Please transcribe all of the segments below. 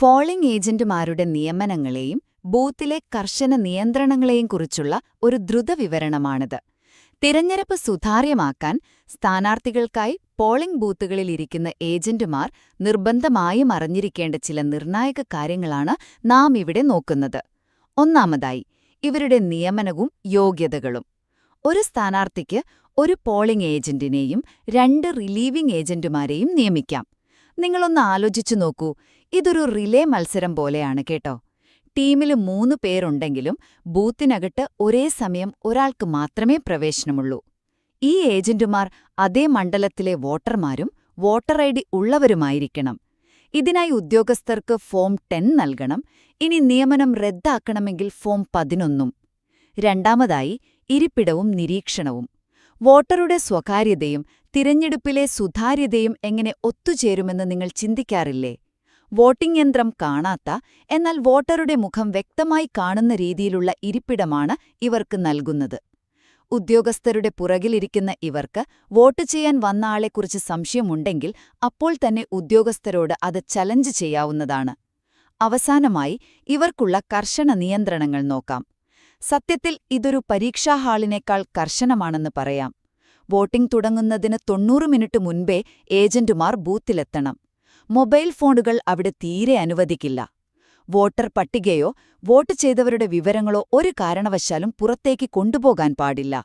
Polling ഏജന്റുമാരുടെ നിയമനങ്ങളെയും ബൂത്തിലെ കർശന നിയന്ത്രണങ്ങളെയും കുറിച്ചുള്ള ഒരു ദ്രുതവിവരണമാണിത്. തിരഞ്ഞെടുപ്പ് സുതാര്യമാക്കാൻ സ്ഥാനാർത്ഥികൾക്കായി പോളിംഗ് ബൂത്തുകളിലിരിക്കുന്ന ഏജന്റുമാർ നിർബന്ധമായും അറിഞ്ഞിരിക്കേണ്ട ചില നിർണായക കാര്യങ്ങളാണ് നാം ഇവിടെ നോക്കുന്നത്. ഒന്നാമതായി, ഇവരുടെ നിയമനവും യോഗ്യതകളും. ഒരു സ്ഥാനാർത്ഥിക്ക് ഒരു പോളിംഗ് ഏജന്റിനെയും 2 റിലീവിംഗ് ഏജന്റുമാരെയും നിയമിക്കാം. നിങ്ങളൊന്ന് ആലോചിച്ചു നോക്കൂ, ഇതൊരു റിലേ മത്സരം പോലെയാണ് കേട്ടോ. ടീമിൽ 3 പേരുണ്ടെങ്കിലും ബൂത്തിനകത്ത് ഒരേ സമയം ഒരാൾക്ക് മാത്രമേ പ്രവേശനമുള്ളൂ. ഈ ഏജന്റുമാർ അതേ മണ്ഡലത്തിലെ വോട്ടർമാരും വോട്ടർ ഐ ഡി ഉള്ളവരുമായിരിക്കണം. ഇതിനായി ഉദ്യോഗസ്ഥർക്ക് ഫോം 10 നൽകണം. ഇനി നിയമനം റദ്ദാക്കണമെങ്കിൽ ഫോം 11. രണ്ടാമതായി, ഇരിപ്പിടവും നിരീക്ഷണവും. വോട്ടറുടെ സ്വകാര്യതയും തിരഞ്ഞെടുപ്പിലെ സുതാര്യതയും എങ്ങനെ ഒത്തുചേരുമെന്ന് നിങ്ങൾ ചിന്തിക്കാറില്ലേ? വോട്ടിംഗ് യന്ത്രം കാണാത്ത, എന്നാൽ വോട്ടറുടെ മുഖം വ്യക്തമായി കാണുന്ന രീതിയിലുള്ള ഇരിപ്പിടമാണ് ഇവർക്ക് നൽകുന്നത്. ഉദ്യോഗസ്ഥരുടെ പുറകിലിരിക്കുന്ന ഇവർക്ക് വോട്ട് ചെയ്യാൻ വന്ന ആളെക്കുറിച്ച് സംശയമുണ്ടെങ്കിൽ അപ്പോൾ തന്നെ ഉദ്യോഗസ്ഥരോട് അത് ചലഞ്ച് ചെയ്യാവുന്നതാണ്. അവസാനമായി, ഇവർക്കുള്ള കർശന നിയന്ത്രണങ്ങൾ നോക്കാം. സത്യത്തിൽ ഇതൊരു പരീക്ഷാ ഹാളിനേക്കാൾ കർശനമാണെന്ന് പറയാം. വോട്ടിംഗ് തുടങ്ങുന്നതിന് 90 മിനിറ്റ് മുൻപേ ഏജന്റുമാർ ബൂത്തിലെത്തണം. മൊബൈൽ ഫോണുകൾ അവിടെ തീരെ അനുവദിക്കില്ല. വോട്ടർ പട്ടികയോ വോട്ട് ചെയ്തവരുടെ വിവരങ്ങളോ ഒരു കാരണവശാലും പുറത്തേക്ക് കൊണ്ടുപോകാൻ പാടില്ല.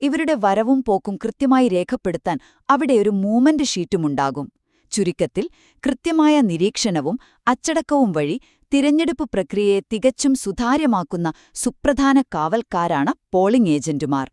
ഇവരുടെ വരവും പോക്കും കൃത്യമായി രേഖപ്പെടുത്താൻ അവിടെ ഒരു മൂവ്മെന്റ് ഷീറ്റുമുണ്ടാകും. ചുരുക്കത്തിൽ, കൃത്യമായ നിരീക്ഷണവും അച്ചടക്കവും വഴി തിരഞ്ഞെടുപ്പ് പ്രക്രിയയെ തികച്ചും സുതാര്യമാക്കുന്ന സുപ്രധാന കാവൽക്കാരാണ് പോളിംഗ് ഏജന്റുമാർ.